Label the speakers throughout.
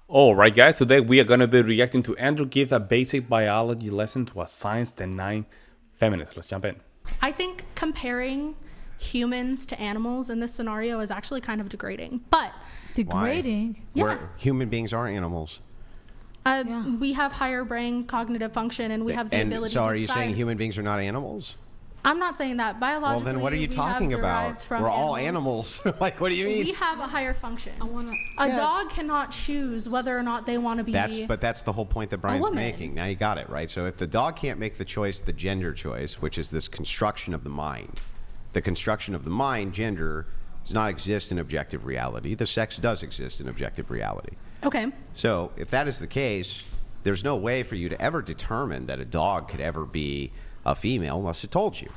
Speaker 1: All right, guys. Today we are going to be reacting to Andrew give a basic biology lesson to a science-denying feminist. Let's jump in.
Speaker 2: I think comparing humans to animals in this scenario is actually kind of degrading. But
Speaker 3: Degrading?
Speaker 2: yeah,
Speaker 4: Where human beings are animals.
Speaker 2: we have higher brain cognitive function, and we have the ability
Speaker 4: so
Speaker 2: to
Speaker 4: are you
Speaker 2: decide.
Speaker 4: saying human beings are not animals?
Speaker 2: I'm not saying that. Biologically,
Speaker 4: Well, then what are you
Speaker 2: we
Speaker 4: talking
Speaker 2: have
Speaker 4: about?
Speaker 2: derived from
Speaker 4: We're all animals. Like, what do you mean?
Speaker 2: We have a higher function.
Speaker 3: I
Speaker 2: A dog cannot choose whether or not they want to be.
Speaker 4: But that's the whole point that Brian's
Speaker 2: woman.
Speaker 4: making. Now you got it, right? So if the dog can't make the choice, the gender choice, which is this construction of the mind, the construction of the mind, gender, does not exist in objective reality. The sex does exist in objective reality.
Speaker 2: Okay.
Speaker 4: So if that is the case, there's no way for you to ever determine that a dog could ever be a female unless it told you,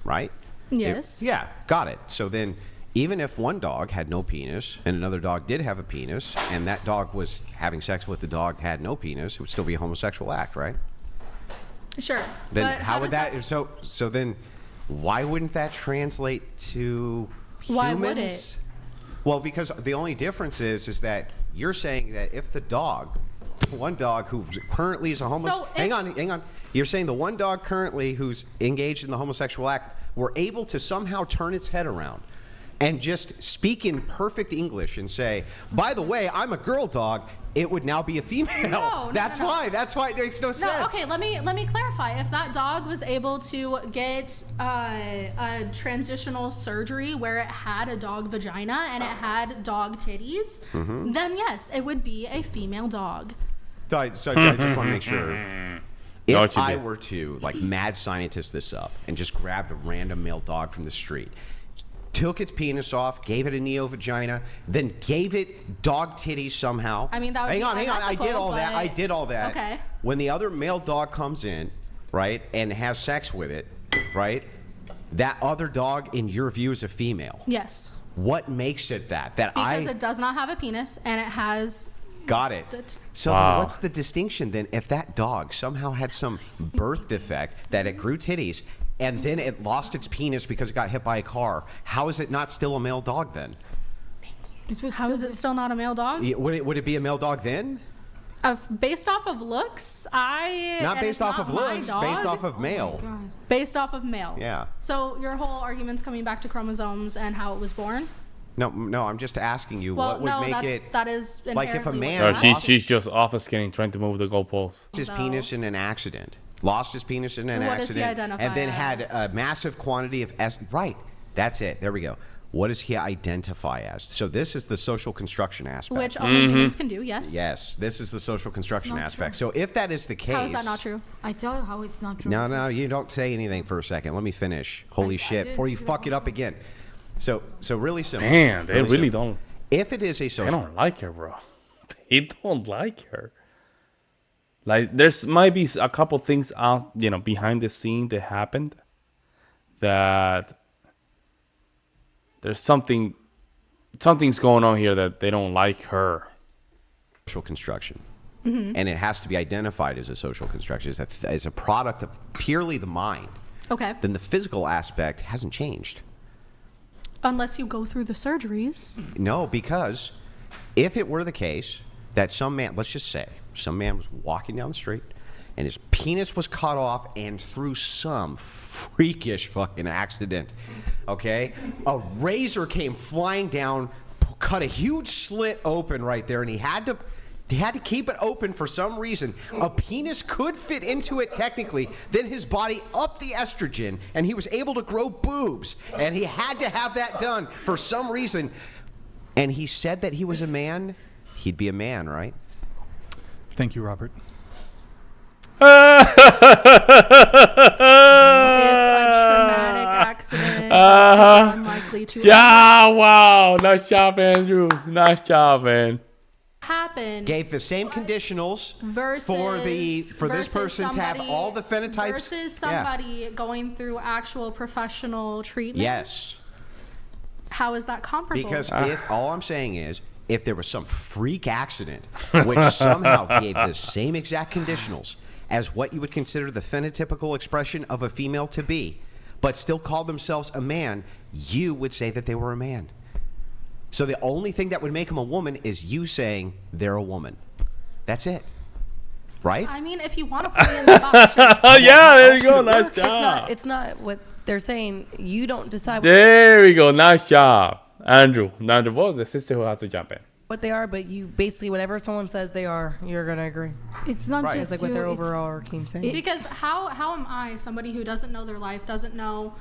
Speaker 4: right?
Speaker 2: Yes.
Speaker 4: Yeah, got it. So then even if one dog had no penis and another dog did have a penis and that dog was having sex with the dog that had no penis, it would still be a homosexual act, right?
Speaker 2: Sure.
Speaker 4: Then
Speaker 2: but
Speaker 4: how would
Speaker 2: does
Speaker 4: that, so then why wouldn't that translate to humans?
Speaker 2: Why would it?
Speaker 4: Well, because the only difference is that you're saying that if the dog, one dog who currently is a homosexual, hang on. You're saying the one dog currently who's engaged in the homosexual act were able to somehow turn its head around and just speak in perfect English and say, by the way, I'm a girl dog, it would now be a female.
Speaker 2: No,
Speaker 4: That's why it makes no sense.
Speaker 2: No, okay, let me clarify. If that dog was able to get a transitional surgery where it had a dog vagina and it had dog titties, then yes, it would be a female dog.
Speaker 4: So I just want to make sure.
Speaker 1: Know
Speaker 4: If
Speaker 1: what you
Speaker 4: I
Speaker 1: did.
Speaker 4: were to, like, mad scientist this up and just grabbed a random male dog from the street, took its penis off, gave it a neo-vagina, then gave it dog titties somehow.
Speaker 2: I mean, that would
Speaker 4: hang
Speaker 2: be
Speaker 4: on. I did
Speaker 2: unethical,
Speaker 4: all that.
Speaker 2: but-
Speaker 4: I did all that.
Speaker 2: Okay.
Speaker 4: When the other male dog comes in, right, and has sex with it, right, that other dog, in your view, is a female.
Speaker 2: Yes.
Speaker 4: What makes it that?
Speaker 2: Because it does not have a penis and it has.
Speaker 4: Got it. So
Speaker 1: Wow.
Speaker 4: then what's the distinction then if that dog somehow had some birth defect that it grew titties and then it lost its penis because it got hit by a car? How is it not still a male dog then?
Speaker 2: How is it still not a male dog?
Speaker 4: Would it be a male dog then?
Speaker 2: Based off of looks,
Speaker 4: Not
Speaker 2: and
Speaker 4: based
Speaker 2: it's
Speaker 4: off
Speaker 2: not
Speaker 4: of
Speaker 2: my
Speaker 4: looks,
Speaker 2: dog.
Speaker 4: based off of male.
Speaker 2: Based off of male.
Speaker 4: Yeah.
Speaker 2: So your whole argument's coming back to chromosomes and how it was born.
Speaker 4: No, I'm just asking you
Speaker 2: Well,
Speaker 4: what would
Speaker 2: no,
Speaker 4: make
Speaker 2: that is
Speaker 4: like if a
Speaker 2: inherently
Speaker 4: man-
Speaker 2: what
Speaker 1: No,
Speaker 2: it
Speaker 4: Yeah.
Speaker 2: is.
Speaker 1: she's just obfuscating, trying to move the goalposts.
Speaker 4: his
Speaker 2: No.
Speaker 4: penis in an accident, lost his penis in an
Speaker 2: What does he
Speaker 4: accident,
Speaker 2: identify
Speaker 4: and then had
Speaker 2: as?
Speaker 4: a massive quantity of right. That's it. There we go. What does he identify as? So this is the social construction aspect.
Speaker 2: Which only humans can do, yes.
Speaker 4: Yes, this is the social construction
Speaker 3: not
Speaker 4: aspect. So if that is the case,
Speaker 2: How is that not true?
Speaker 3: I tell you how it's not true.
Speaker 4: No, you don't say anything for a second. Let me finish. Holy shit!
Speaker 3: did
Speaker 4: Before you
Speaker 3: do
Speaker 4: fuck
Speaker 3: that
Speaker 4: it up again. So really simple.
Speaker 1: Man, they really
Speaker 4: simple.
Speaker 1: don't.
Speaker 4: If it is a
Speaker 1: They
Speaker 4: social,
Speaker 1: don't like her, bro. They don't like her. Like, there's might be a couple things out, behind the scene that happened. That there's something's going on here that they don't like her.
Speaker 4: social construction, and it has to be identified as a social construction, as a product of purely the mind,
Speaker 2: Okay.
Speaker 4: then the physical aspect hasn't changed.
Speaker 2: Unless you go through the surgeries.
Speaker 4: No, because if it were the case that some man, let's just say, some man was walking down the street and his penis was cut off and through some freakish fucking accident, okay, a razor came flying down, cut a huge slit open right there, and he had to keep it open for some reason. A penis could fit into it technically. Then his body upped the estrogen, and he was able to grow boobs. And he had to have that done for some reason. And he said that he was a man. He'd be a man, right?
Speaker 5: Thank you, Robert.
Speaker 2: If a traumatic accident is super unlikely to
Speaker 1: Yeah, wow. Nice job, Andrew. Nice job, man.
Speaker 2: happen.
Speaker 4: Gave the same conditionals
Speaker 2: Versus
Speaker 4: for this person to have
Speaker 2: somebody-
Speaker 4: all the phenotypes.
Speaker 2: versus
Speaker 4: Yeah.
Speaker 2: somebody going through actual professional treatment.
Speaker 4: Yes.
Speaker 2: How is that comparable?
Speaker 4: Because if all I'm saying is, if there was some freak accident which somehow gave the same exact conditionals as what you would consider the phenotypical expression of a female to be, but still called themselves a man, you would say that they were a man. So the only thing that would make them a woman is you saying they're a woman. That's it. Right?
Speaker 2: I mean, if you want to put me in the box, sure.
Speaker 1: Oh yeah, there you go.
Speaker 4: could it
Speaker 1: Nice
Speaker 4: work?
Speaker 1: job.
Speaker 6: It's not what they're saying. You don't decide
Speaker 1: There we go. Nice job, Andrew. Now the sister who has to jump in.
Speaker 6: what they are, but you basically whatever someone says they are, you're gonna agree.
Speaker 3: It's not
Speaker 4: Right.
Speaker 3: just
Speaker 6: It's like what their
Speaker 3: you, it's-
Speaker 6: overarching saying.
Speaker 2: Because how am I, somebody who doesn't know their life, doesn't know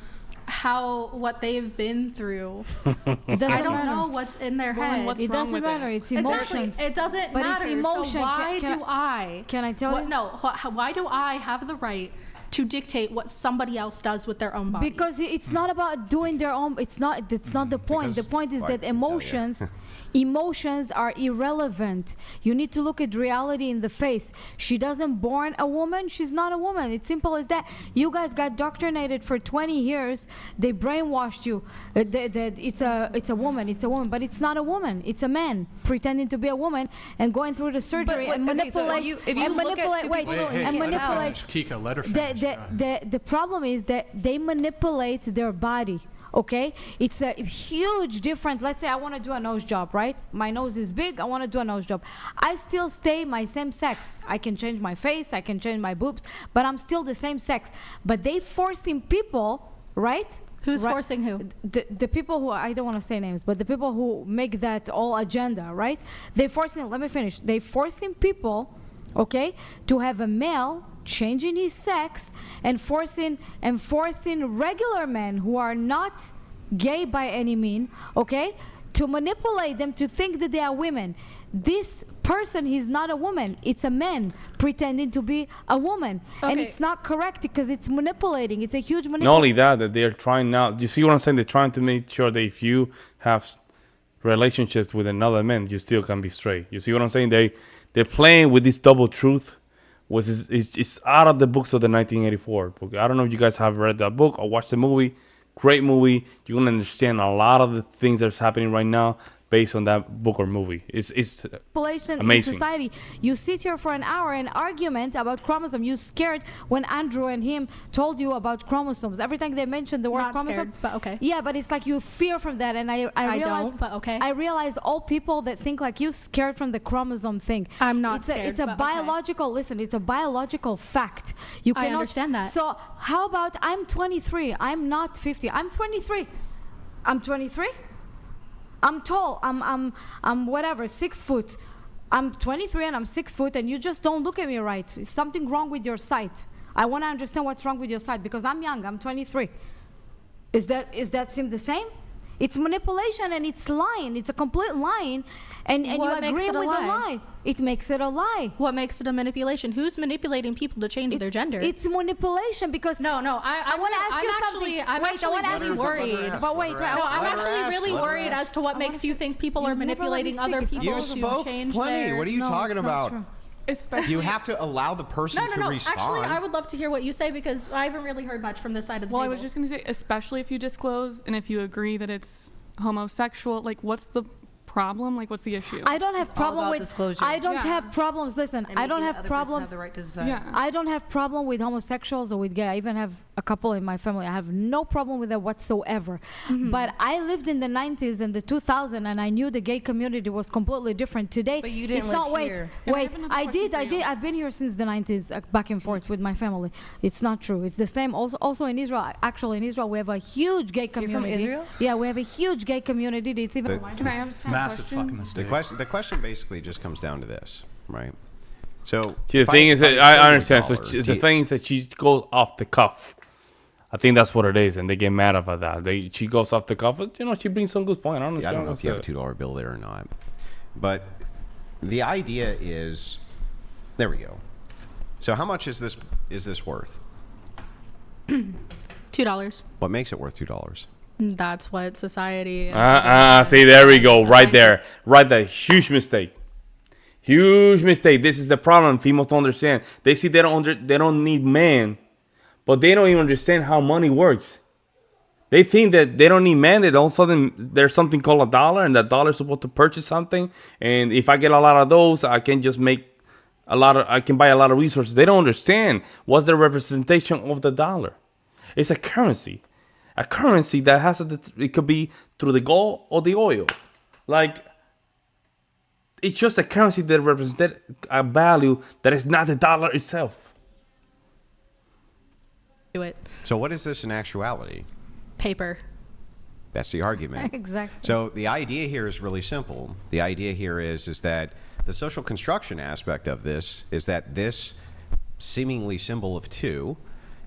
Speaker 2: what they've been through?
Speaker 3: It doesn't
Speaker 2: I don't
Speaker 3: matter.
Speaker 2: know what's in their
Speaker 7: Well, and
Speaker 2: head.
Speaker 7: what's
Speaker 3: It
Speaker 7: wrong
Speaker 3: doesn't
Speaker 7: with
Speaker 3: matter.
Speaker 7: it?
Speaker 3: It's
Speaker 2: Exactly.
Speaker 3: emotions.
Speaker 2: It doesn't
Speaker 3: But
Speaker 2: matter.
Speaker 3: it's emotion.
Speaker 2: So why
Speaker 3: Can
Speaker 2: do I?
Speaker 3: Can I tell you?
Speaker 2: No. Why do I have the right to dictate what somebody else does with their own body?
Speaker 3: Because it's not about doing their own. It's not. That's not the point. The point is
Speaker 4: Well, I
Speaker 3: that
Speaker 4: can tell you.
Speaker 3: emotions are irrelevant. You need to look at reality in the face. She doesn't born a woman. She's not a woman. It's simple as that. You guys got indoctrinated for 20 years. They brainwashed you that it's a woman. It's a woman, but it's not a woman. It's a man pretending to be a woman and going through the surgery and
Speaker 6: okay, so
Speaker 3: manipulate.
Speaker 6: if you
Speaker 3: and
Speaker 6: look at
Speaker 3: manipulate.
Speaker 6: two
Speaker 3: Wait,
Speaker 6: people
Speaker 3: and
Speaker 6: let her
Speaker 3: manipulate.
Speaker 6: finish.
Speaker 5: Kika, let her finish.
Speaker 3: The problem is that they manipulate their body. Okay, it's a huge difference. Let's say I want to do a nose job, right? My nose is big. I want to do a nose job. I still stay my same sex. I can change my face. I can change my boobs, but I'm still the same sex. But they forcing people, right?
Speaker 2: Who's
Speaker 3: Right.
Speaker 2: forcing who?
Speaker 3: The people who, I don't want to say names, but the people who make that all agenda, right? They forcing. Let me finish. They forcing people, okay, to have a male changing his sex and forcing regular men who are not gay by any mean, okay, to manipulate them to think that they are women. This person, he's not a woman. It's a man pretending to be a woman, and
Speaker 2: Okay.
Speaker 3: it's not correct because it's manipulating. It's a huge
Speaker 1: Not
Speaker 3: manipulation.
Speaker 1: only that they're trying now. You see what I'm saying? They're trying to make sure that if you have relationships with another man, you still can be straight. You see what I'm saying? They're playing with this double truth. It's out of the books of the 1984 book. I don't know if you guys have read that book or watched the movie. Great movie. You're gonna understand a lot of the things that's happening right now based on that book or movie. It's
Speaker 3: Manipulation in
Speaker 1: amazing.
Speaker 3: society. You sit here for an hour and argument about chromosomes. You scared when Andrew and him told you about chromosomes. Every time they mentioned the word
Speaker 2: Not
Speaker 3: chromosome,
Speaker 2: scared, but okay.
Speaker 3: Yeah, but it's like you fear from that, and I
Speaker 2: I
Speaker 3: realized,
Speaker 2: don't, but okay.
Speaker 3: I realized all people that think like you scared from the chromosome thing.
Speaker 2: I'm not
Speaker 3: it's
Speaker 2: scared,
Speaker 3: It's a
Speaker 2: but okay.
Speaker 3: biological. Listen, it's a biological fact. You
Speaker 2: I
Speaker 3: cannot
Speaker 2: understand that.
Speaker 3: So how about I'm 23. I'm not 50. I'm 23. I'm 23. I'm tall. I'm whatever, 6 foot. I'm 23 and I'm 6 foot, and you just don't look at me right. Is something wrong with your sight? I want to understand what's wrong with your sight because I'm young. I'm 23. Is that seem the same? It's manipulation and it's lying. It's a complete lying, and you
Speaker 2: What makes
Speaker 3: agree
Speaker 2: it a
Speaker 3: with the
Speaker 2: lie?
Speaker 3: lie. It makes it a lie.
Speaker 2: What makes it a manipulation? Who's manipulating people to change their gender?
Speaker 3: It's manipulation because
Speaker 2: No.
Speaker 3: I want to ask you something.
Speaker 2: I'm
Speaker 3: Wait, I
Speaker 2: actually
Speaker 3: want to ask
Speaker 2: really
Speaker 3: you something.
Speaker 2: worried.
Speaker 3: But wait,
Speaker 2: No, I'm
Speaker 4: Let her
Speaker 2: actually
Speaker 4: ask,
Speaker 2: really
Speaker 4: let her
Speaker 2: worried
Speaker 4: ask.
Speaker 2: as to what makes you think people are
Speaker 3: You never let me
Speaker 2: manipulating
Speaker 3: speak.
Speaker 2: other
Speaker 3: It's
Speaker 2: people
Speaker 4: You
Speaker 3: not
Speaker 2: to
Speaker 4: spoke
Speaker 2: change
Speaker 4: plenty.
Speaker 2: their.
Speaker 4: What are you
Speaker 3: No,
Speaker 4: talking
Speaker 3: it's not
Speaker 4: about?
Speaker 3: true.
Speaker 7: Especially
Speaker 4: You have to allow the person to
Speaker 2: No.
Speaker 4: respond.
Speaker 2: Actually, I would love to hear what you say because I haven't really heard much from this side of the
Speaker 7: well, I
Speaker 2: table.
Speaker 7: was just gonna say, especially if you disclose and if you agree that it's homosexual, like what's the problem? Like what's the issue?
Speaker 3: I don't have
Speaker 6: all
Speaker 3: problem
Speaker 6: about
Speaker 3: with
Speaker 6: disclosure.
Speaker 3: I don't
Speaker 7: Yeah.
Speaker 3: have problems. Listen,
Speaker 6: And
Speaker 3: I don't
Speaker 6: making
Speaker 3: have
Speaker 6: the other person
Speaker 3: problems.
Speaker 6: Have the right to decide.
Speaker 7: Yeah.
Speaker 3: I don't have problem with homosexuals or with gay. I even have a couple in my family. I have no problem with that whatsoever. But I lived in the 90s and the 2000s, and I knew the gay community was completely different. Today,
Speaker 6: But you didn't
Speaker 3: it's not.
Speaker 6: live
Speaker 3: Wait,
Speaker 6: here.
Speaker 7: And I
Speaker 3: wait.
Speaker 7: have another
Speaker 3: I
Speaker 7: question
Speaker 3: did.
Speaker 7: for
Speaker 3: I
Speaker 7: you.
Speaker 3: did. I've been here since the 90s, back and forth with my family. It's not true. It's the same. Also in Israel. Actually, in Israel, we have a huge gay
Speaker 6: from
Speaker 3: community.
Speaker 6: Israel?
Speaker 3: Yeah, we have a huge gay community. It's even.
Speaker 7: Can I ask a
Speaker 5: Massive
Speaker 7: question?
Speaker 5: fucking
Speaker 4: The
Speaker 5: mistake.
Speaker 4: question basically just comes down to this, right? So
Speaker 1: See, the
Speaker 4: if
Speaker 1: thing is that I
Speaker 4: say
Speaker 1: understand. So
Speaker 4: dollar,
Speaker 1: the thing is that she goes off the cuff. I think that's what it is, and they get mad about that. She goes off the cuff. You know, she brings some good point. I
Speaker 4: I
Speaker 1: understand.
Speaker 4: don't know if you have a $2 bill there or not, but the idea is, there we go. So how much is this worth?
Speaker 2: $2.
Speaker 4: What makes it worth $2?
Speaker 2: That's what society.
Speaker 1: See, there we go. Right there. Huge mistake. Huge mistake. This is the problem. Females don't understand. They see they don't need men, but they don't even understand how money works. They think that they don't need men. That all of a sudden there's something called a dollar, and that dollar is supposed to purchase something. And if I get a lot of those, I can just make I can buy a lot of resources. They don't understand what's the representation of the dollar. It's a currency that has it could be through the gold or the oil. Like, it's just a currency that represents a value that is not the dollar itself.
Speaker 2: Do it.
Speaker 4: So what is this in actuality?
Speaker 2: Paper.
Speaker 4: That's the argument.
Speaker 3: Exactly.
Speaker 4: So the idea here is really simple. The idea here is that the social construction aspect of this is that this seemingly symbol of 2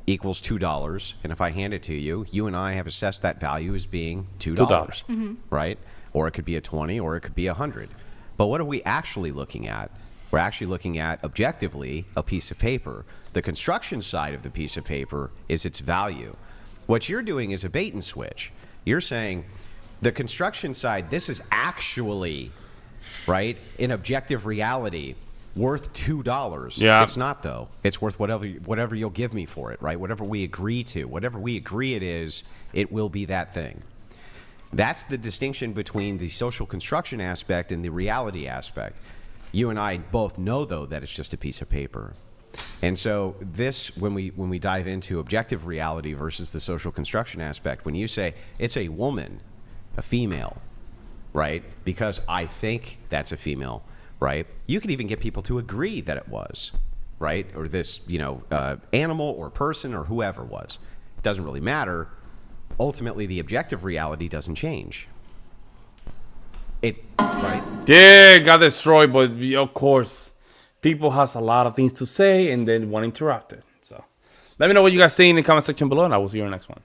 Speaker 4: equals $2, and if I hand it to you, you and I have assessed that value as being $2, right? Or it could be a 20, or it could be 100. But what are we actually looking at? We're actually looking at, objectively, a piece of paper. The construction side of the piece of paper is its value. What you're doing is a bait and switch. You're saying the construction side, this is actually, right, in objective reality, worth $2.
Speaker 1: Yeah.
Speaker 4: It's not, though. It's worth whatever you'll give me for it, right? Whatever we agree to. Whatever we agree it is, it will be that thing. That's the distinction between the social construction aspect and the reality aspect. You and I both know, though, that it's just a piece of paper. And so this, when we dive into objective reality versus the social construction aspect, when you say it's a woman, a female, right? Because I think that's a female, right? You could even get people to agree that it was, right? Or this, animal or person or whoever was. It doesn't really matter. Ultimately, the objective reality doesn't change. Right?
Speaker 1: Yeah, got destroyed, but of course, people has a lot of things to say and then want interrupted. So let me know what you guys say in the comment section below, and I will see you in the next one.